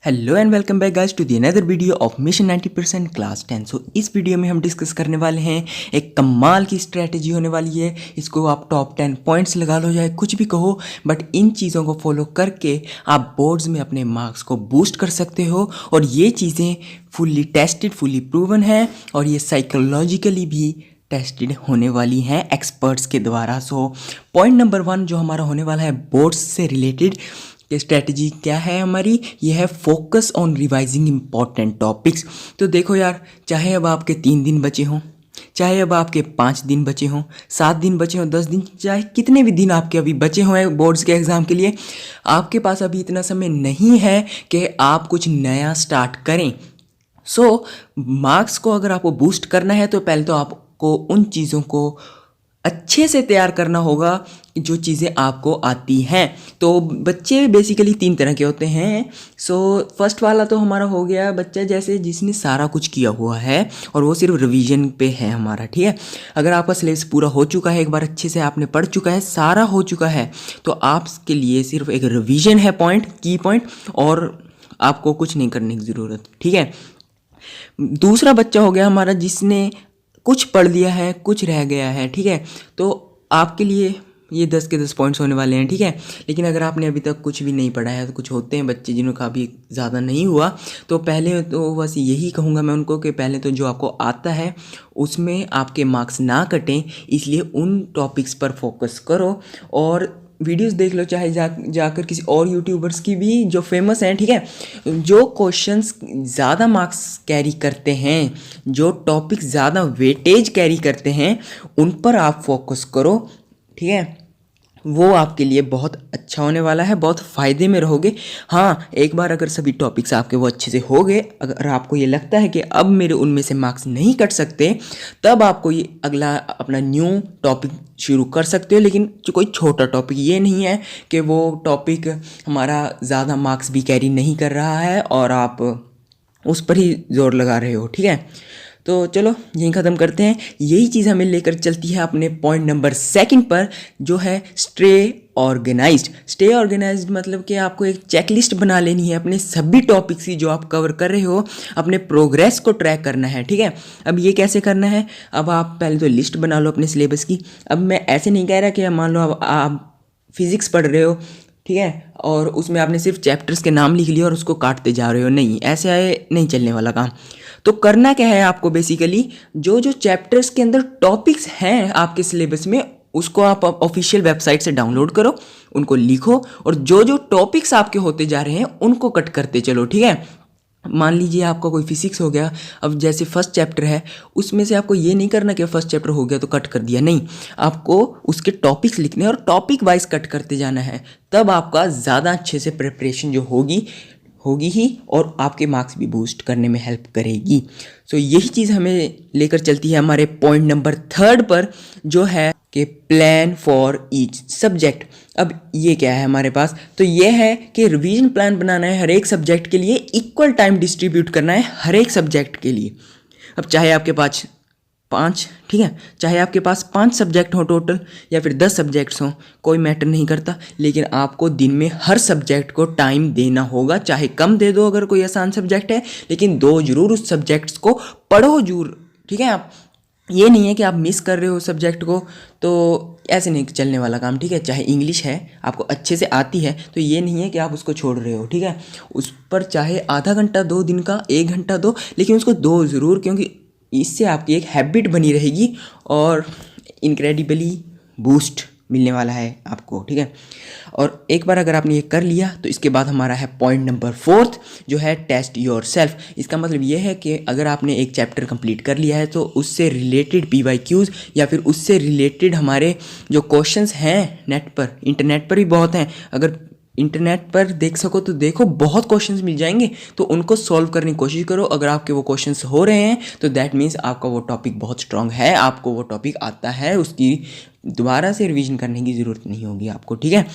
Hello and welcome back guys to the another video of mission 90% class 10। सो इस वीडियो में हम डिस्कस करने वाले हैं एक कमाल की स्ट्रैटेजी होने वाली है। इसको आप टॉप 10 पॉइंट्स लगा लो, चाहे कुछ भी कहो, बट इन चीज़ों को फॉलो करके आप बोर्ड्स में अपने मार्क्स को बूस्ट कर सकते हो। और ये चीज़ें फुल्ली टेस्टेड, फुल्ली प्रूवन है और ये साइकोलॉजिकली भी टेस्टेड होने वाली हैं एक्सपर्ट्स के द्वारा। सो पॉइंट नंबर 1 जो हमारा होने वाला है बोर्ड्स से रिलेटेड कि स्ट्रैटेजी क्या है हमारी, ये है focus on revising important topics. तो देखो यार, चाहे अब आपके 3 दिन बचे हों, चाहे अब आपके 5 दिन बचे हों, 7 दिन बचे हों, 10 दिन, चाहे कितने भी दिन आपके अभी बचे हों बोर्ड्स के एग्ज़ाम के लिए, आपके पास अभी इतना समय नहीं है कि आप कुछ नया स्टार्ट करें। सो मार्क्स को अगर आपको बूस्ट करना है तो पहले तो आपको उन चीज़ों को अच्छे से तैयार करना होगा जो चीज़ें आपको आती हैं। तो बच्चे बेसिकली 3 तरह के होते हैं। सो फर्स्ट वाला तो हमारा हो गया बच्चा जैसे जिसने सारा कुछ किया हुआ है और वो सिर्फ रिवीजन पे है हमारा, ठीक है। अगर आपका सिलेबस पूरा हो चुका है, एक बार अच्छे से आपने पढ़ चुका है, सारा हो चुका है, तो आपके लिए सिर्फ एक रिवीजन है पॉइंट, की पॉइंट, और आपको कुछ नहीं करने की ज़रूरत, ठीक है। दूसरा बच्चा हो गया हमारा जिसने कुछ पढ़ लिया है, कुछ रह गया है, ठीक है। तो आपके लिए ये 10 के 10 पॉइंट्स होने वाले हैं, ठीक है। लेकिन अगर आपने अभी तक कुछ भी नहीं पढ़ा है, तो कुछ होते हैं बच्चे जिनका भी ज़्यादा नहीं हुआ, तो पहले तो बस यही कहूँगा मैं उनको कि पहले तो जो आपको आता है उसमें आपके मार्क्स ना कटें, इसलिए उन टॉपिक्स पर फोकस करो और वीडियोस देख लो, चाहे जाकर किसी और यूट्यूबर्स की भी जो फेमस हैं, ठीक है। जो क्वेश्चंस ज़्यादा मार्क्स कैरी करते हैं, जो टॉपिक ज़्यादा वेटेज कैरी करते हैं, उन पर आप फोकस करो, ठीक है। वो आपके लिए बहुत अच्छा होने वाला है, बहुत फ़ायदे में रहोगे। हाँ, एक बार अगर सभी टॉपिक्स आपके वो अच्छे से हो गए, अगर आपको ये लगता है कि अब मेरे उनमें से मार्क्स नहीं कट सकते, तब आपको ये अगला अपना न्यू टॉपिक शुरू कर सकते हो। लेकिन जो कोई छोटा टॉपिक ये नहीं है कि वो टॉपिक हमारा ज़्यादा मार्क्स भी कैरी नहीं कर रहा है और आप उस पर ही जोर लगा रहे हो, ठीक है। तो चलो यहीं ख़त्म करते हैं। यही चीज़ हमें लेकर चलती है अपने पॉइंट नंबर 2 पर, जो है स्टे ऑर्गेनाइज्ड। स्टे ऑर्गेनाइज्ड मतलब कि आपको एक चेकलिस्ट बना लेनी है अपने सभी टॉपिक्स की जो आप कवर कर रहे हो, अपने प्रोग्रेस को ट्रैक करना है, ठीक है। अब ये कैसे करना है, अब आप पहले तो लिस्ट बना लो अपने सिलेबस की। अब मैं ऐसे नहीं कह रहा कि मान लो अब आप फिज़िक्स पढ़ रहे हो, ठीक है, और उसमें आपने सिर्फ चैप्टर्स के नाम लिख लिया और उसको काटते जा रहे हो, नहीं, ऐसे नहीं चलने वाला काम। तो करना क्या है आपको, बेसिकली जो जो चैप्टर्स के अंदर टॉपिक्स हैं आपके सिलेबस में, उसको आप ऑफिशियल वेबसाइट से डाउनलोड करो, उनको लिखो और जो जो टॉपिक्स आपके होते जा रहे हैं उनको कट करते चलो, ठीक है। मान लीजिए आपका कोई फिजिक्स हो गया, अब जैसे फर्स्ट चैप्टर है, उसमें से आपको ये नहीं करना कि फर्स्ट चैप्टर हो गया तो कट कर दिया, नहीं, आपको उसके टॉपिक्स लिखने हैं और टॉपिक वाइज कट करते जाना है। तब आपका ज़्यादा अच्छे से प्रिपरेशन जो होगी ही और आपके मार्क्स भी बूस्ट करने में हेल्प करेगी। सो यही चीज़ हमें लेकर चलती है हमारे पॉइंट नंबर 3 पर, जो है कि प्लान फॉर ईच सब्जेक्ट। अब ये क्या है हमारे पास, तो ये है कि रिवीजन प्लान बनाना है हर एक सब्जेक्ट के लिए, इक्वल टाइम डिस्ट्रीब्यूट करना है हर एक सब्जेक्ट के लिए। अब चाहे आपके पास 5, ठीक है, चाहे आपके पास 5 सब्जेक्ट हो टोटल या फिर 10 सब्जेक्ट्स हों, कोई मैटर नहीं करता, लेकिन आपको दिन में हर सब्जेक्ट को टाइम देना होगा। चाहे कम दे दो अगर कोई आसान सब्जेक्ट है, लेकिन दो जरूर उस सब्जेक्ट्स को पढ़ो जरूर, ठीक है। आप ये नहीं है कि आप मिस कर रहे हो सब्जेक्ट को, तो ऐसे नहीं चलने वाला काम, ठीक है। चाहे इंग्लिश है, आपको अच्छे से आती है, तो ये नहीं है कि आप उसको छोड़ रहे हो, ठीक है। उस पर चाहे आधा घंटा दो, दिन का 1 घंटा दो, लेकिन उसको दो ज़रूर, क्योंकि इससे आपकी एक हैबिट बनी रहेगी और इनक्रेडिबली बूस्ट मिलने वाला है आपको, ठीक है। और एक बार अगर आपने ये कर लिया, तो इसके बाद हमारा है पॉइंट नंबर 4 जो है टेस्ट योर सेल्फ। इसका मतलब ये है कि अगर आपने एक चैप्टर कंप्लीट कर लिया है, तो उससे रिलेटेड PYQs या फिर उससे रिलेटेड हमारे जो क्वेश्चंस हैं नेट पर, इंटरनेट पर भी बहुत हैं, अगर इंटरनेट पर देख सको तो देखो, बहुत क्वेश्चंस मिल जाएंगे, तो उनको सॉल्व करने की कोशिश करो। अगर आपके वो क्वेश्चंस हो रहे हैं तो दैट मीन्स आपका वो टॉपिक बहुत स्ट्रांग है, आपको वो टॉपिक आता है, उसकी दोबारा से रिवीजन करने की ज़रूरत नहीं होगी आपको, ठीक है।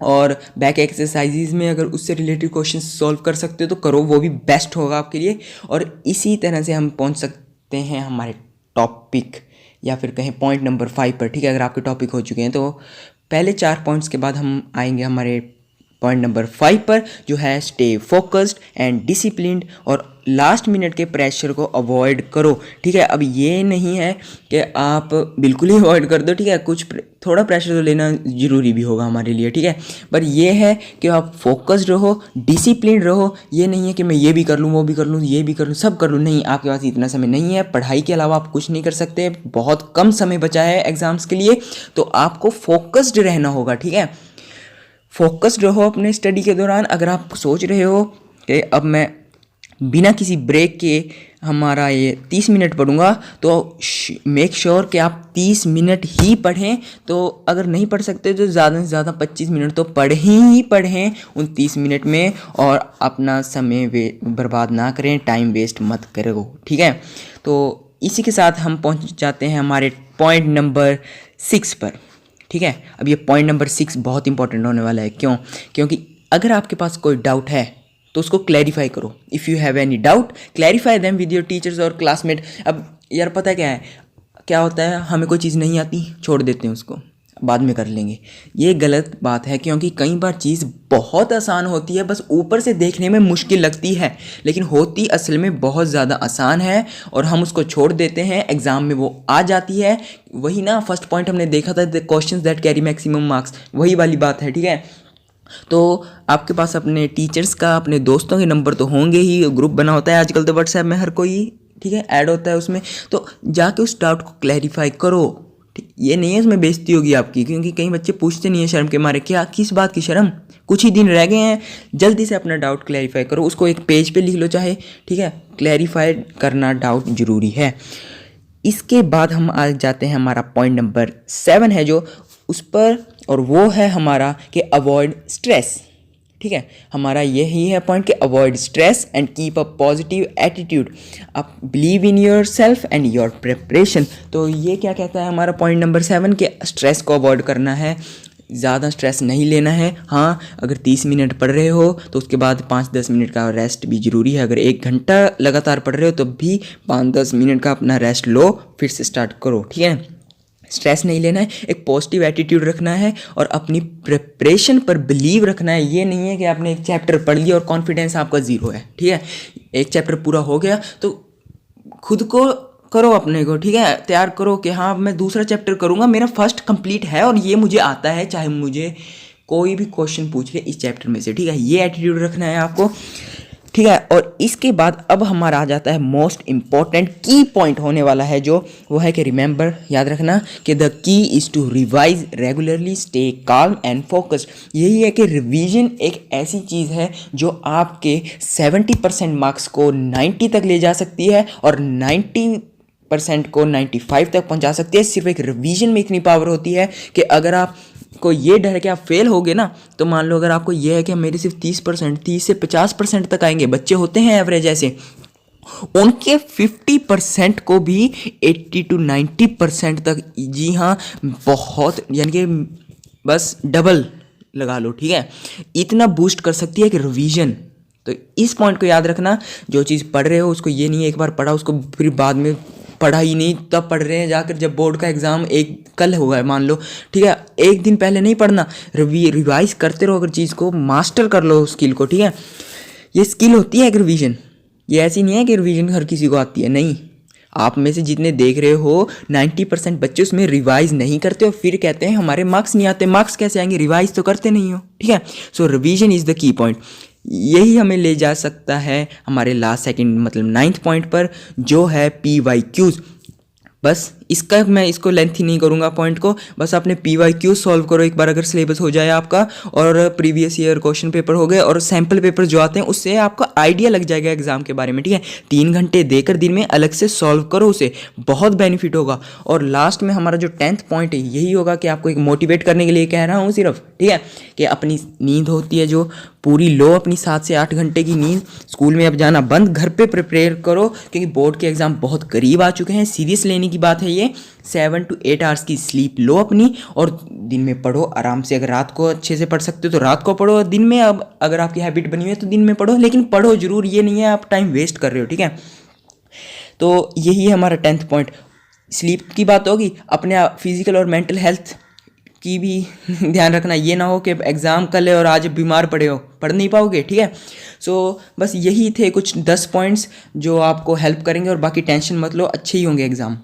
और बैक एक्सरसाइजेज में अगर उससे रिलेटेड क्वेश्चन सॉल्व कर सकते हो तो करो, वो भी बेस्ट होगा आपके लिए। और इसी तरह से हम पहुंच सकते हैं हमारे टॉपिक या फिर कहें पॉइंट नंबर 5 पर, ठीक है। अगर आपके टॉपिक हो चुके हैं तो पहले 4 पॉइंट्स के बाद हम आएंगे हमारे पॉइंट नंबर 5 पर जो है स्टे फोकस्ड एंड डिसिप्लिन्ड, और लास्ट मिनट के प्रेशर को अवॉइड करो। ठीक है, अब ये नहीं है कि आप बिल्कुल ही अवॉइड कर दो, ठीक है, कुछ थोड़ा प्रेशर तो लेना ज़रूरी भी होगा हमारे लिए, ठीक है, पर ये है कि आप फोकस्ड रहो, डिसिप्लिन रहो। ये नहीं है कि मैं ये भी कर लूँ, वो भी कर लूँ, ये भी कर लूँ, सब कर लूँ, नहीं, आपके पास इतना समय नहीं है। पढ़ाई के अलावा आप कुछ नहीं कर सकते, बहुत कम समय बचा है एग्ज़ाम्स के लिए, तो आपको फोकस्ड रहना होगा। ठीक है, फोकस्ड रहो अपने स्टडी के दौरान। अगर आप सोच रहे हो कि अब मैं बिना किसी ब्रेक के हमारा ये 30 मिनट पढ़ूंगा, तो मेक श्योर कि आप 30 मिनट ही पढ़ें। तो अगर नहीं पढ़ सकते तो ज़्यादा से ज़्यादा 25 मिनट तो पढ़ें ही पढ़ें उन 30 मिनट में, और अपना समय बर्बाद ना करें, टाइम वेस्ट मत करो। ठीक है, तो इसी के साथ हम पहुंच जाते हैं हमारे पॉइंट नंबर 6 पर। ठीक है, अब ये पॉइंट नंबर 6 बहुत इंपॉर्टेंट होने वाला है। क्यों? क्योंकि अगर आपके पास कोई डाउट है तो उसको क्लैरिफाई करो। If you have any doubt clarify them with your teachers और क्लासमेट। अब यार पता क्या है, क्या होता है, हमें कोई चीज़ नहीं आती, छोड़ देते हैं उसको, बाद में कर लेंगे। ये गलत बात है, क्योंकि कई बार चीज़ बहुत आसान होती है, बस ऊपर से देखने में मुश्किल लगती है, लेकिन होती असल में बहुत ज़्यादा आसान है, और हम उसको छोड़ देते हैं, एग्ज़ाम में वो आ जाती है। वही ना फर्स्ट पॉइंट हमने देखा था, the questions that carry maximum marks, वही वाली बात है। ठीक है, तो आपके पास अपने टीचर्स का, अपने दोस्तों के नंबर तो होंगे ही, ग्रुप बना होता है आजकल तो व्हाट्सएप में हर कोई, ठीक है, ऐड होता है उसमें, तो जाके उस डाउट को क्लैरिफाई करो। ये नहीं है उसमें बेइज्जती होगी आपकी, क्योंकि कई बच्चे पूछते नहीं है शर्म के मारे, क्या किस बात की शर्म, कुछ ही दिन रह गए हैं, जल्दी से अपना डाउट क्लैरिफाई करो, उसको एक पेज पे लिख लो चाहे। ठीक है, क्लैरिफाई करना डाउट ज़रूरी है। इसके बाद हम आ जाते हैं, हमारा पॉइंट नंबर 7 है जो उस पर, और वो है हमारा कि अवॉइड स्ट्रेस। ठीक है, हमारा यही है पॉइंट कि avoid stress and keep a positive attitude, आप believe in yourself and your preparation. तो ये क्या कहता है हमारा पॉइंट नंबर 7 कि स्ट्रेस को अवॉइड करना है, ज़्यादा स्ट्रेस नहीं लेना है। हाँ, अगर 30 मिनट पढ़ रहे हो तो उसके बाद 5-10 मिनट का रेस्ट भी ज़रूरी है। अगर 1 घंटा लगातार पढ़ रहे हो तो भी 5-10 मिनट का अपना रेस्ट लो, फिर से स्टार्ट करो। ठीक है, स्ट्रेस नहीं लेना है, एक पॉजिटिव एटीट्यूड रखना है, और अपनी प्रिपरेशन पर बिलीव रखना है। ये नहीं है कि आपने एक चैप्टर पढ़ लिया और कॉन्फिडेंस आपका ज़ीरो है। ठीक है, एक चैप्टर पूरा हो गया तो खुद को करो, अपने को, ठीक है, तैयार करो कि हाँ मैं दूसरा चैप्टर करूँगा, मेरा फर्स्ट कंप्लीट है और ये मुझे आता है, चाहे मुझे कोई भी क्वेश्चन पूछ ले इस चैप्टर में से। ठीक है, ये एटीट्यूड रखना है आपको। ठीक है, और इसके बाद अब हमारा आ जाता है मोस्ट इम्पॉर्टेंट की पॉइंट होने वाला है, जो वो है कि रिमेंबर, याद रखना कि the key is to revise regularly, stay calm and focused. यही है कि रिवीजन एक ऐसी चीज़ है जो आपके 70% मार्क्स को 90 तक ले जा सकती है, और 90% को 95 तक पहुंचा सकती है। सिर्फ एक रिवीजन में इतनी पावर होती है कि अगर आप को ये डर है कि आप फेल होगे ना, तो मान लो अगर आपको ये है कि मेरे सिर्फ 30 से 50% तक आएंगे, बच्चे होते हैं एवरेज ऐसे, उनके 50% को भी 80 to 90% तक, जी हाँ, बहुत, यानी कि बस डबल लगा लो। ठीक है, इतना बूस्ट कर सकती है कि रिवीजन। तो इस पॉइंट को याद रखना, जो चीज़ पढ़ रहे हो उसको ये नहीं है एक बार पढ़ा उसको फिर बाद में पढ़ा ही नहीं, तब पढ़ रहे हैं जाकर जब बोर्ड का एग्ज़ाम एक कल होगा मान लो। ठीक है, एक दिन पहले नहीं पढ़ना, रिवाइज करते रहो, अगर चीज़ को मास्टर कर लो स्किल को। ठीक है, ये स्किल होती है एक रिवीजन, ये ऐसी नहीं है कि रिवीजन हर किसी को आती है, नहीं। आप में से जितने देख रहे हो 90% बच्चे उसमें रिवाइज नहीं करते और फिर कहते हैं हमारे मार्क्स नहीं आते। मार्क्स कैसे आएंगे, रिवाइज तो करते नहीं हो। ठीक है, so revision is the key point. यही हमें ले जा सकता है हमारे लास्ट सेकंड मतलब 9th पॉइंट पर, जो है PYQs। बस इसका मैं इसको लेंथ ही नहीं करूँगा पॉइंट को, बस आपने PYQ सॉल्व करो एक बार, अगर सिलेबस हो जाए आपका, और प्रीवियस ईयर क्वेश्चन पेपर हो गए और सैम्पल पेपर जो आते हैं, उससे आपका आइडिया लग जाएगा एग्जाम के बारे में। ठीक है, 3 घंटे देकर दिन में अलग से सॉल्व करो उसे, बहुत बेनिफिट होगा। और लास्ट में हमारा जो 10th पॉइंट है यही होगा कि आपको एक मोटिवेट करने के लिए कह रहा हूँ सिर्फ। ठीक है, कि अपनी नींद होती है जो पूरी लो, अपनी 7 से 8 घंटे की नींद। स्कूल में अब जाना बंद, घर पे प्रिपेयर करो, क्योंकि बोर्ड के एग्ज़ाम बहुत करीब आ चुके हैं। सीरियस लेने की बात है ये। 7 to 8 आवर्स की स्लीप लो अपनी, और दिन में पढ़ो आराम से। अगर रात को अच्छे से पढ़ सकते हो तो रात को पढ़ो, दिन में अब अगर आपकी हैबिट बनी हुई है तो दिन में पढ़ो, लेकिन पढ़ो जरूर, ये नहीं है आप टाइम वेस्ट कर रहे हो। ठीक है, तो यही है हमारा 10th पॉइंट। स्लीप की बात होगी, अपने फिजिकल और मेंटल हेल्थ की भी ध्यान रखना, ये ना हो कि एग्ज़ाम कल है और आज बीमार पड़े हो, पढ़ नहीं पाओगे, ठीक है। सो बस यही थे कुछ 10 पॉइंट्स जो आपको हेल्प करेंगे, और बाकी टेंशन मत लो, अच्छे ही होंगे एग्ज़ाम।